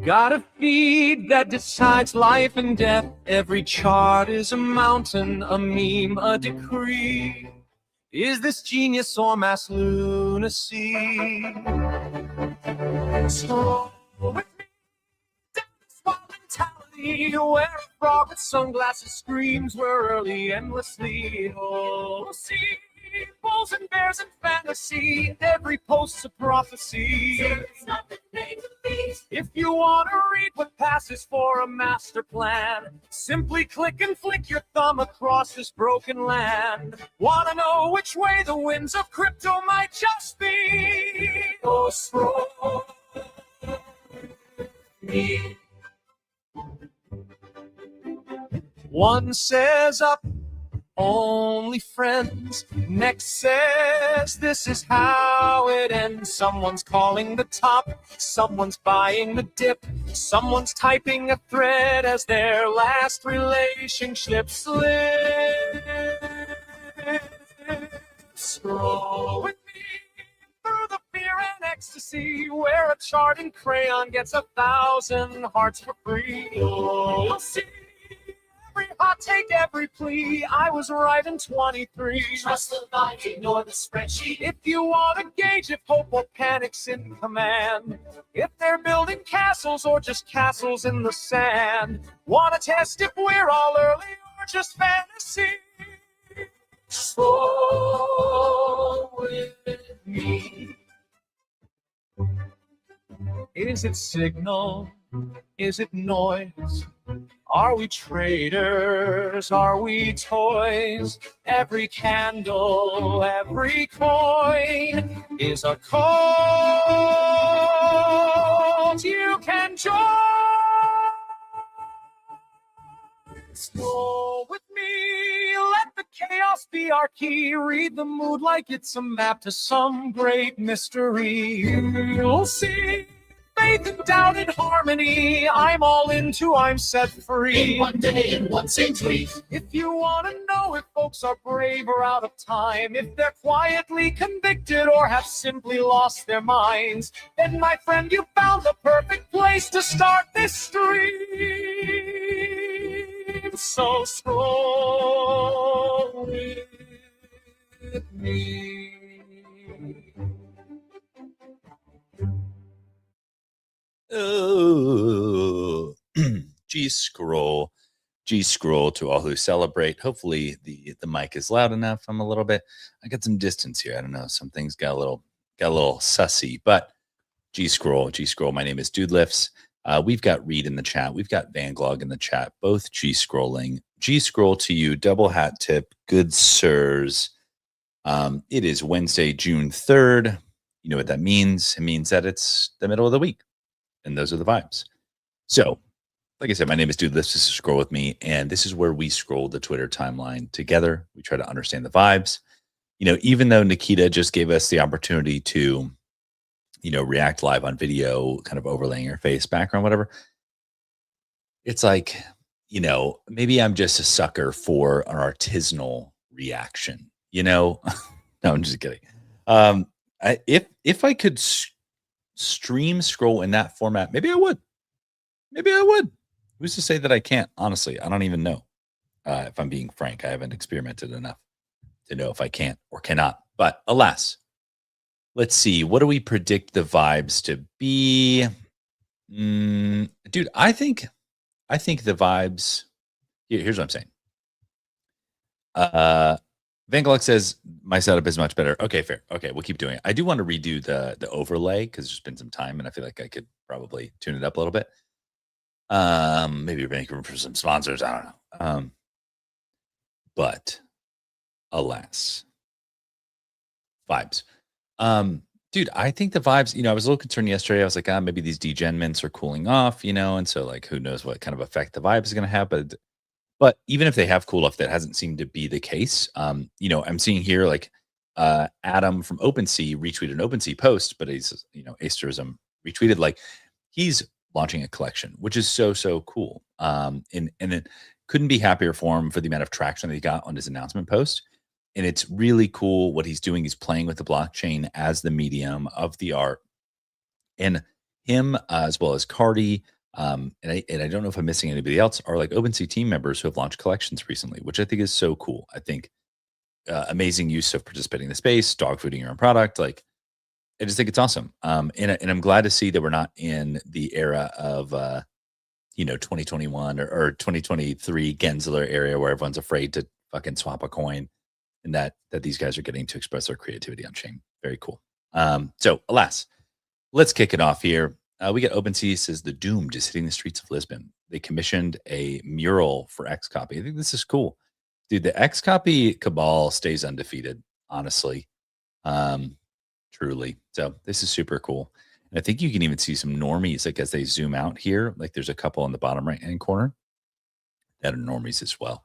Got a feed that decides life and death. Every chart is a mountain, a meme, a decree. Is this genius or mass lunacy? So with me, down this wild mentality, where a frog with sunglasses screams we're early endlessly. Oh, see, bulls and bears and fantasy, every post's a prophecy. It's nothing made to be. If you want to read what passes for a master plan, simply click and flick your thumb across this broken land. Want to know which way the winds of crypto might just be? Oh, scroll me. One says up, only friends. Next says this is how it ends. Someone's calling the top, someone's buying the dip, someone's typing a thread as their last relationship slips. Scroll with me through the fear and ecstasy, where a chart in crayon gets 1,000 hearts for free. You'll see every hot take, every plea. I was right in 23. Trust the line, ignore the spreadsheet. If you want to gauge if hope or panic's in command, if they're building castles or just castles in the sand, want to test if we're all early or just fantasy? Slow with me. Is it signal? Is it noise? Are we traders? Are we toys? Every candle, every coin is a cult you can join. Go with me, let the chaos be our key. Read the mood like it's a map to some great mystery. You'll see faith and doubt in harmony. I'm all into, I'm set free. In one day, in one same tweet. If you want to know if folks are brave or out of time, if they're quietly convicted or have simply lost their minds, then my friend, you found the perfect place to start this stream. So scroll with me. Oh, G-scroll to all who celebrate. Hopefully the mic is loud enough. I got some distance here. I don't know. Some things got a little sussy, but G-scroll. My name is Dude Lifts. We've got Reed in the chat. We've got Van Glog in the chat, both G-scrolling. G-scroll to you, double hat tip, good sirs. It is Wednesday, June 3rd. You know what that means? It means that it's the middle of the week. And those are the vibes. So, like I said, my name is Dude Lifts. This is Scroll With Me, and this is where we scroll the Twitter timeline together. We try to understand the vibes. You know, even though Nikita just gave us the opportunity to, react live on video, kind of overlaying her face, background, whatever. It's like, maybe I'm just a sucker for an artisanal reaction, No, I'm just kidding. If I could stream scroll in that format, maybe I would. Who's to say that I can't? Honestly, I don't even know. If I'm being frank, I haven't experimented enough to know if I can or cannot. But alas, let's see. What do we predict the vibes to be? Dude, I think the vibes. Here's what I'm saying. Van Gogh says my setup is much better. Okay, fair. Okay, we'll keep doing it. I do want to redo the overlay because there's been some time, and I feel like I could probably tune it up a little bit. Maybe make room for some sponsors. I don't know. But alas, vibes. Dude, I think the vibes. I was a little concerned yesterday. I was like, maybe these degen mints are cooling off, and so like, who knows what kind of effect the vibe is going to have, But even if they have cooled off, that hasn't seemed to be the case. I'm seeing here like Adam from OpenSea retweeted an OpenSea post, but he's Asterism retweeted like he's launching a collection, which is so cool. And it couldn't be happier for him for the amount of traction that he got on his announcement post. And it's really cool what he's doing. He's playing with the blockchain as the medium of the art. And him as well as Cardi. And I don't know if I'm missing anybody else, are like OpenSea team members who have launched collections recently, which I think is so cool. I think amazing use of participating in the space, dog fooding your own product. Like, I just think it's awesome. And I'm glad to see that we're not in the era of 2021 or 2023 Gensler area where everyone's afraid to fucking swap a coin, and that these guys are getting to express their creativity on chain. Very cool. So alas, let's kick it off here. We got OpenSea says the doomed is hitting the streets of Lisbon. They commissioned a mural for Xcopy. I think this is cool. Dude, the Xcopy cabal stays undefeated, honestly. Truly. So this is super cool. And I think you can even see some normies, like as they zoom out here, like there's a couple in the bottom right hand corner that are normies as well.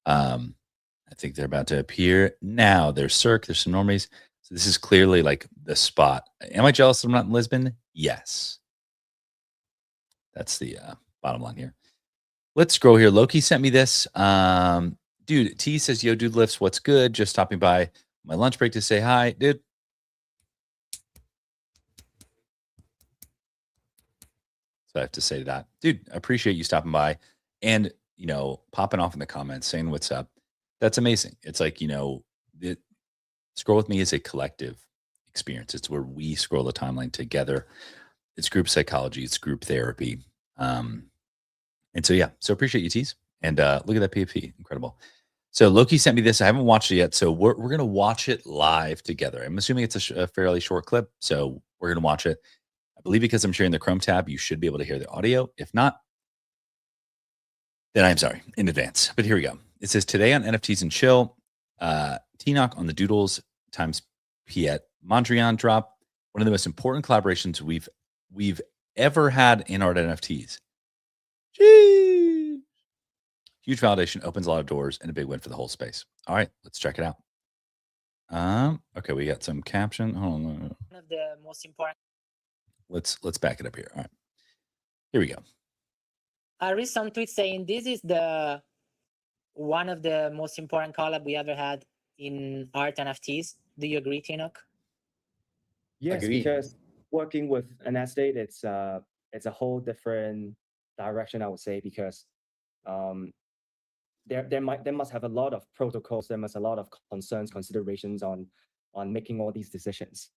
I think they're about to appear now. There's Cirque, there's some normies. So this is clearly like the spot. Am I jealous that I'm not in Lisbon? Yes. That's the bottom line here. Let's scroll here. Loki sent me this. Dude, T says, yo, dude lifts, what's good? Just stopping by my lunch break to say hi. Dude. So I have to say to that. Dude, I appreciate you stopping by and, popping off in the comments, saying what's up. That's amazing. It's like, Scroll With Me is a collective experience. It's where we scroll the timeline together. It's group psychology. It's group therapy. And so, yeah, so appreciate you, Tease. And look at that PFP. Incredible. So Loki sent me this. I haven't watched it yet. So we're going to watch it live together. I'm assuming it's a fairly short clip. So we're going to watch it. I believe because I'm sharing the Chrome tab, you should be able to hear the audio. If not, then I'm sorry in advance. But here we go. It says today on NFTs and Chill, T-Knock on the Doodles times Piet Mondrian drop. One of the most important collaborations we've ever had in art NFTs. Jeez. Huge validation, opens a lot of doors, and a big win for the whole space. All right, let's check it out. Okay, we got some caption. Hold on. One of the most important. Let's back it up here. All right, here we go. I read some tweets saying this is the one of the most important collab we ever had in art NFTs. Do you agree, Tinock? Yes, Agree. because working with an estate, it's a whole different direction, I would say, because there must have a lot of protocols, there must a lot of concerns, considerations on making all these decisions.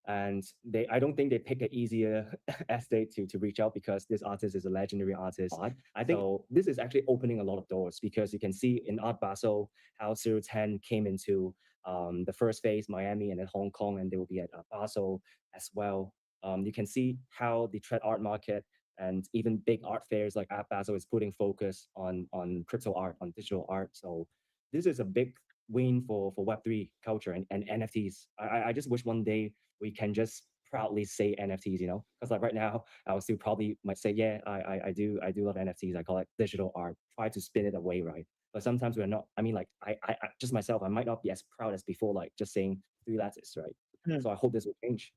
And I don't think they pick an easier estate to reach out, because this artist is a legendary artist. I think this is actually opening a lot of doors, because you can see in Art Basel how 010 came into the first phase, Miami and then Hong Kong, and they will be at Basel as well. You can see how the trad art market and even big art fairs like Art Basel is putting focus on crypto art, on digital art. So this is a big win for Web3 culture and NFTs. I just wish one day we can just proudly say NFTs, because like right now, I would still probably might say, yeah, I do love NFTs. I call it digital art. Try to spin it away, right? But sometimes we're not. I mean, like I just myself, I might not be as proud as before, like just saying 3 letters, right? So I hope this will change.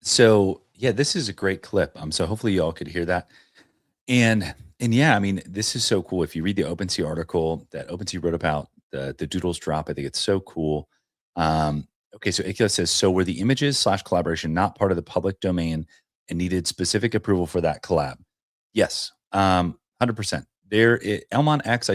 So yeah, this is a great clip. So hopefully you all could hear that. And yeah, I mean, this is so cool. If you read the OpenSea article that OpenSea wrote about the Doodles drop, I think it's so cool. Okay, so Ikea says, so were the images / collaboration not part of the public domain and needed specific approval for that collab? Yes, 100%. Elmon X,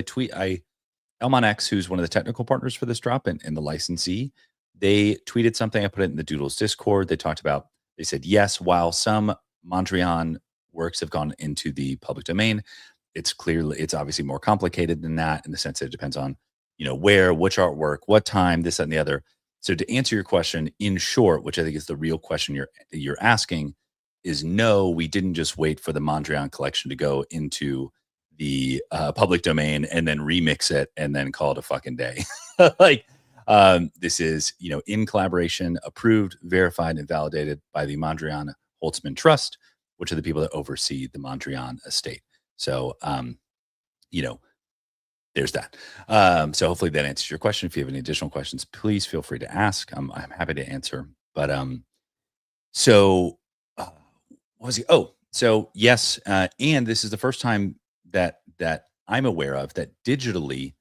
Elmon X, who's one of the technical partners for this drop and the licensee, they tweeted something. I put it in the Doodles Discord. They said, yes, while some Mondrian works have gone into the public domain, it's obviously more complicated than that, in the sense that it depends on, where, which artwork, what time, this, that, and the other. So to answer your question, in short, which I think is the real question you're asking, is no, we didn't just wait for the Mondrian collection to go into the public domain and then remix it and then call it a fucking day. This is, in collaboration, approved, verified, and validated by the Mondrian Holtzman Trust, which are the people that oversee the Mondrian estate. So, there's that. So hopefully that answers your question. If you have any additional questions, please feel free to ask. I'm happy to answer. But what was he? Oh, so yes, and this is the first time that I'm aware of that digitally.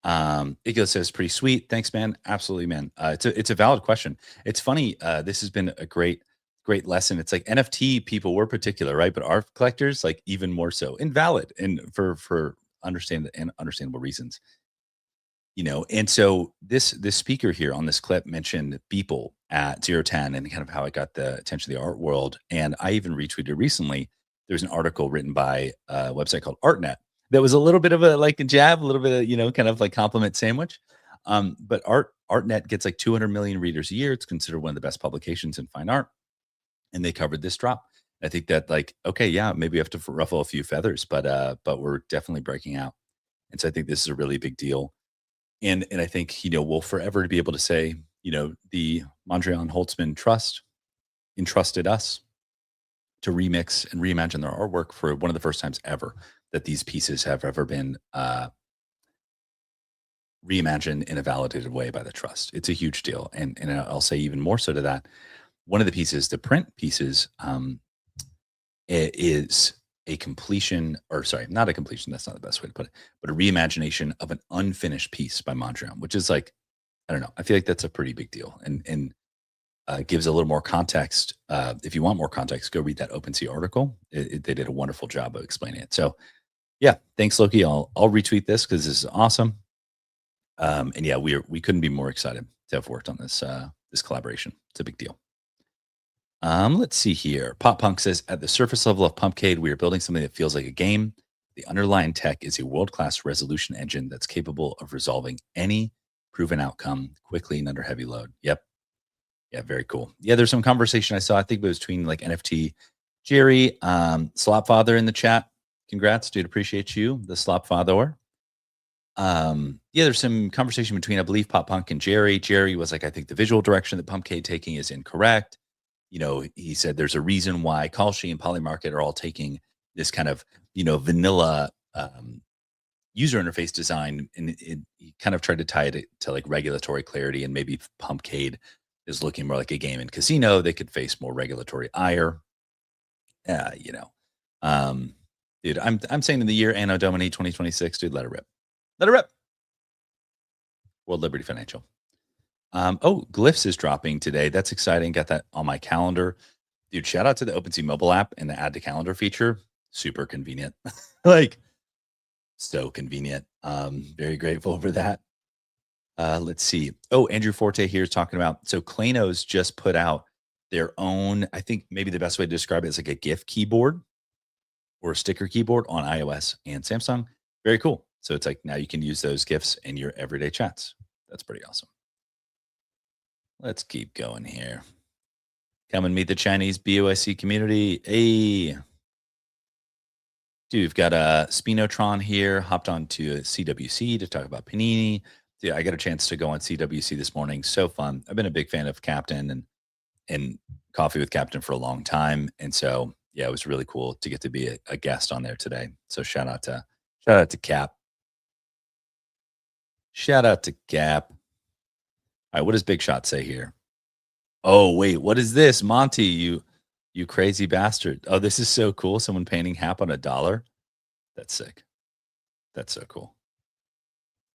Igor says, pretty sweet. Thanks, man. Absolutely, man. It's a valid question. It's funny. This has been a great great lesson. It's like NFT people were particular, right? But art collectors, like even more so, invalid and for understandable reasons. And so this speaker here on this clip mentioned Beeple at 010 and kind of how it got the attention of the art world. And I even retweeted recently. There's an article written by a website called ArtNet that was a little bit of a jab, a little bit of kind of like compliment sandwich. But ArtNet gets like 200 million readers a year. It's considered one of the best publications in fine art, and they covered this drop. I think that okay, yeah, maybe we have to ruffle a few feathers, but we're definitely breaking out. And so I think this is a really big deal. And I think, we'll forever be able to say, the Mondrian Holtzman Trust entrusted us to remix and reimagine their artwork for one of the first times ever that these pieces have ever been reimagined in a validated way by the trust. It's a huge deal. And I'll say even more so to that, one of the pieces, the print pieces, it is a completion, or sorry, not a completion. That's not the best way to put it, but a reimagination of an unfinished piece by Mondrian, which is like, I don't know. I feel like that's a pretty big deal and gives a little more context. If you want more context, go read that OpenSea article. They did a wonderful job of explaining it. So yeah, thanks, Loki. I'll retweet this because this is awesome. And yeah, we couldn't be more excited to have worked on this collaboration. It's a big deal. Let's see here. Pop Punk says, at the surface level of Pumpcade, we are building something that feels like a game. The underlying tech is a world-class resolution engine that's capable of resolving any proven outcome quickly and under heavy load. Yep. Yeah, very cool. Yeah, there's some conversation I saw. I think it was between like NFT Jerry, Slopfather in the chat. Congrats, dude. Appreciate you, the Slopfather. Yeah, there's some conversation between, I believe, Pop Punk and Jerry. Jerry was like, I think the visual direction that Pumpcade taking is incorrect. He said there's a reason why Kalshi and Polymarket are all taking this kind of, vanilla user interface design. And he kind of tried to tie it to like regulatory clarity, and maybe Pumpcade is looking more like a game and casino. They could face more regulatory ire. Dude, I'm saying in the year Anno Domini 2026, dude, let it rip. Let it rip. World Liberty Financial. Glyphs is dropping today. That's exciting. Got that on my calendar. Dude, shout out to the OpenSea mobile app and the add to calendar feature. Super convenient. Like, so convenient. Very grateful for that. Let's see. Andrew Forte here is talking about, so Klainos just put out their own, I think maybe the best way to describe it is like a GIF keyboard or a sticker keyboard on iOS and Samsung. Very cool. So it's like now you can use those GIFs in your everyday chats. That's pretty awesome. Let's keep going here. Come and meet the Chinese BOIC community. Hey. Dude, we've got a Spinotron here, hopped on to CWC to talk about Panini. Dude, I got a chance to go on CWC this morning. So fun. I've been a big fan of Captain and Coffee with Captain for a long time. And so, yeah, it was really cool to get to be a guest on there today. So shout out to Cap. Shout out to Cap. All right, what does Big Shot say here? Oh, wait, what is this? Monty, you crazy bastard. Oh, this is so cool. Someone painting Hap on $1. That's sick. That's so cool.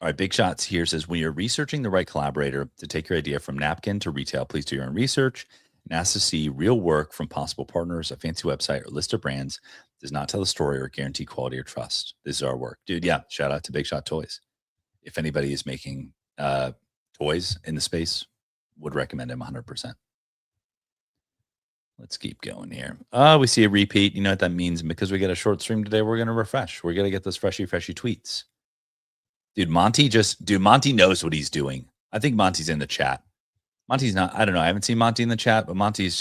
All right, Big Shots here says, when you're researching the right collaborator to take your idea from napkin to retail, please do your own research and ask to see real work from possible partners. A fancy website or list of brands does not tell the story or guarantee quality or trust. This is our work. Dude, yeah, shout out to Big Shot Toys. If anybody is making toys in the space, would recommend him 100%. Let's keep going here. We see a repeat. You know what that means? Because we get a short stream today, we're going to refresh. We're going to get those freshy tweets. Dude, Monty knows what he's doing. I think Monty's in the chat. Monty's not, I don't know. I haven't seen Monty in the chat, but Monty's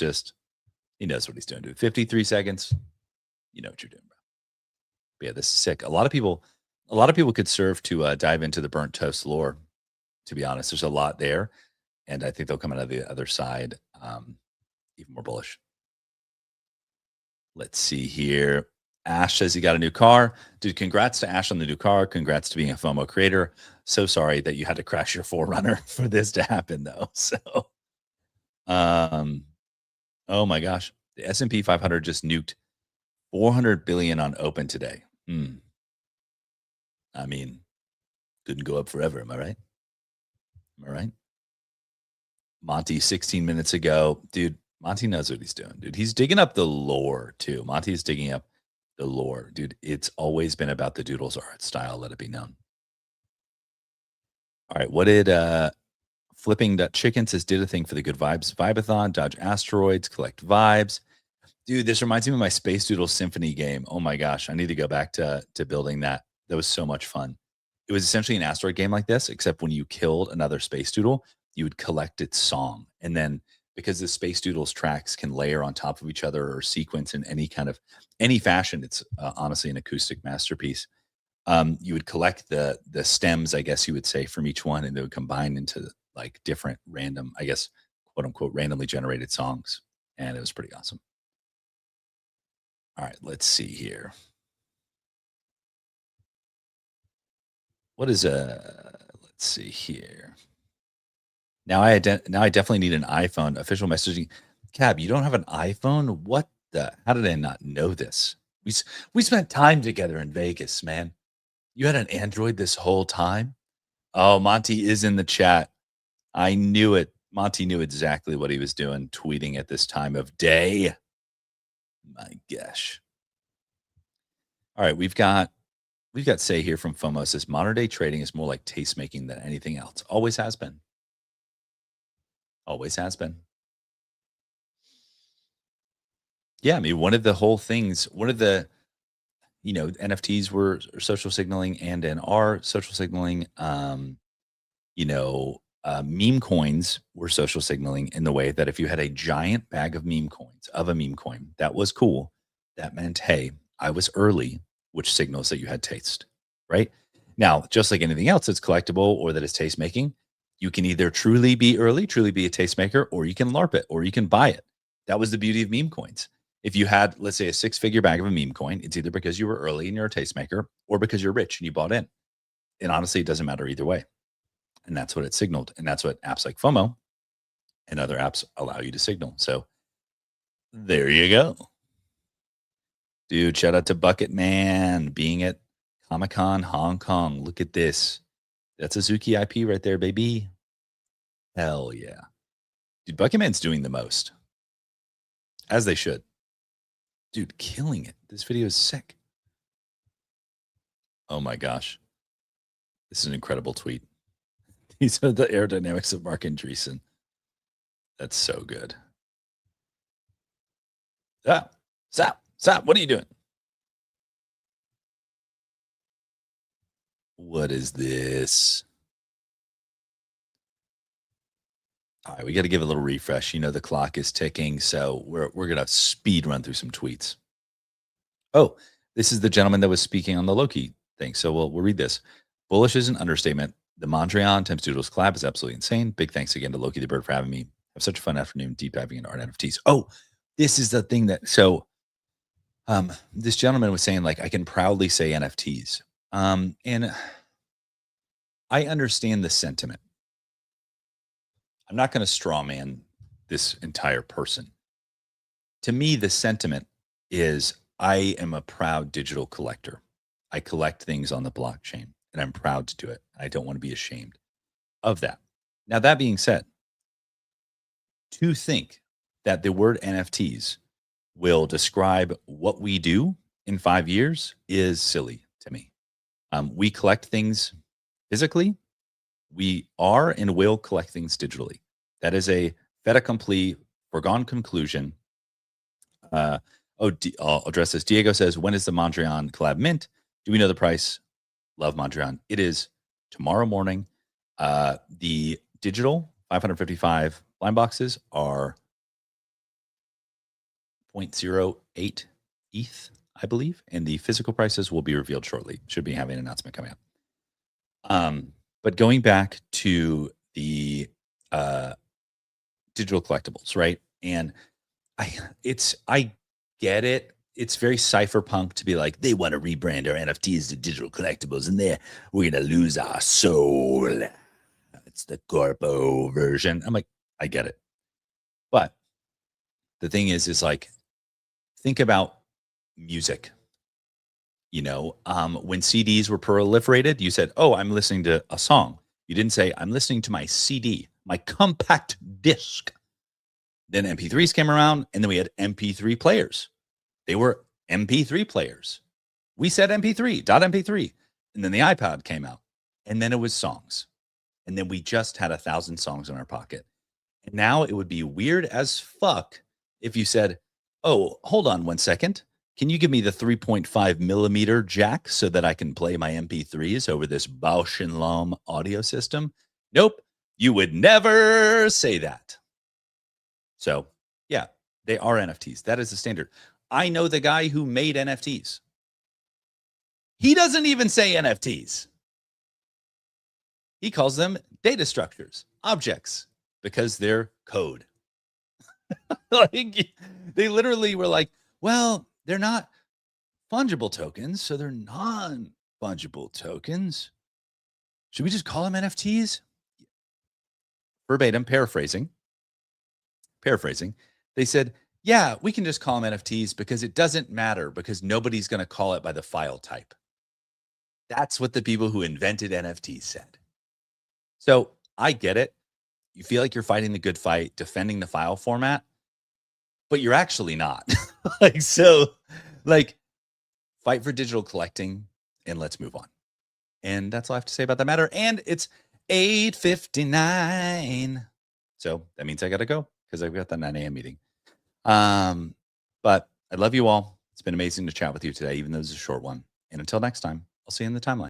he knows what he's doing, dude. 53 seconds. You know what you're doing, bro. But yeah, this is sick. A lot of people could serve to dive into the burnt toast lore. To be honest, there's a lot there. And I think they'll come out of the other side even more bullish. Let's see here. Ash says he got a new car. Dude, congrats to Ash on the new car. Congrats to being a FOMO creator. So sorry that you had to crash your Forerunner for this to happen, though. So, oh my gosh. The S&P 500 just nuked 400 billion on open today. I mean, couldn't go up forever. Am I right? Monty, 16 minutes ago. Dude, Monty knows what he's doing, dude. He's digging up the lore too. Monty's digging up the lore, dude. It's always been about the Doodles art style. Let it be known. All right, what did Flipping Chicken says? Did a thing for the Good Vibes Vibathon, dodge asteroids, collect vibes. Dude, this reminds me of my Space Doodle Symphony game. Oh my gosh, I need to go back to building that. That was so much fun. It was essentially an asteroid game like this, except when you killed another Space Doodle, you would collect its song. And then because the Space Doodles tracks can layer on top of each other or sequence in any fashion, it's honestly an acoustic masterpiece. You would collect the stems, I guess you would say, from each one, and they would combine into like different random, I guess, quote unquote, randomly generated songs. And it was pretty awesome. All right, let's see here. What is let's see here. Now I definitely need an iPhone. Official messaging. Cab, you don't have an iPhone? What the? How did I not know this? We spent time together in Vegas, man. You had an Android this whole time? Oh, Monty is in the chat. I knew it. Monty knew exactly what he was doing, tweeting at this time of day. My gosh. All right, we've got Say here from FOMO says modern day trading is more like taste making than anything else. Always has been. Always has been. Yeah, I mean, one of the NFTs were social signaling and are social signaling. Meme coins were social signaling in the way that if you had a giant bag of meme coins of a meme coin, that was cool. That meant, hey, I was early, which signals that you had taste, right? Now, just like anything else that's collectible or that is taste making, you can either truly be early, truly be a tastemaker, or you can LARP it, or you can buy it. That was the beauty of meme coins. If you had, let's say, a 6-figure bag of a meme coin, it's either because you were early and you're a tastemaker, or because you're rich and you bought in. And honestly, it doesn't matter either way. And that's what it signaled. And that's what apps like FOMO and other apps allow you to signal. So there you go. Dude, shout out to Bucket Man being at Comic-Con Hong Kong. Look at this. That's a Zuki IP right there, baby. Hell yeah. Dude, Bucket Man's doing the most. As they should. Dude, killing it. This video is sick. Oh my gosh. This is an incredible tweet. These are the aerodynamics of Mark Andreessen. That's so good. Stop. What are you doing? What is this? All right, we got to give a little refresh. You know, the clock is ticking, so we're going to speed run through some tweets. Oh, this is the gentleman that was speaking on the Loki thing. So we'll read this. Bullish is an understatement. The Mondrian times Doodles collab is absolutely insane. Big thanks again to Loki the Bird for having me. Have such a fun afternoon deep diving into art NFTs. Oh, this is the thing that this gentleman was saying, like, I can proudly say NFTs. And I understand the sentiment. I'm not going to straw man this entire person. To me, the sentiment is I am a proud digital collector. I collect things on the blockchain and I'm proud to do it. I don't want to be ashamed of that. Now, that being said, to think that the word NFTs will describe what we do in 5 years is silly to me. We collect things physically. We are and will collect things digitally. That is a fait accompli, foregone conclusion. I'll address this. Diego says, when is the Mondrian collab mint? Do we know the price? Love Mondrian. It is tomorrow morning. The digital 555 blind boxes are 0.08 ETH, I believe, and the physical prices will be revealed shortly. Should be having an announcement coming up. But going back to the digital collectibles, right? And I get it. It's very cypherpunk to be like, they want to rebrand our NFTs to digital collectibles, and we're gonna lose our soul. It's the corpo version. I'm like, I get it. But the thing is like, think about music. You know, when CDs were proliferated, you said, oh, I'm listening to a song. You didn't say, I'm listening to my CD, my compact disc. Then MP3s came around, and then we had MP3 players. They were MP3 players. We said MP3, .mp3. And then the iPod came out. And then it was songs. And then we just had 1,000 songs in our pocket. And now it would be weird as fuck if you said, oh, hold on 1 second. Can you give me the 3.5 millimeter jack so that I can play my MP3s over this Bausch & Lomb audio system? Nope. You would never say that. So, yeah, they are NFTs. That is the standard. I know the guy who made NFTs. He doesn't even say NFTs. He calls them data structures, objects, because they're code. Like, they literally were like, well, they're not fungible tokens, so they're non-fungible tokens. Should we just call them NFTs? Verbatim, paraphrasing. They said, yeah, we can just call them NFTs because it doesn't matter because nobody's going to call it by the file type. That's what the people who invented NFTs said. So I get it. You feel like you're fighting the good fight, defending the file format, but you're actually not. Fight for digital collecting and let's move on. And that's all I have to say about that matter. And it's 8:59. So that means I got to go because I've got that 9 a.m. meeting. But I love you all. It's been amazing to chat with you today, even though it's a short one. And until next time, I'll see you in the timeline.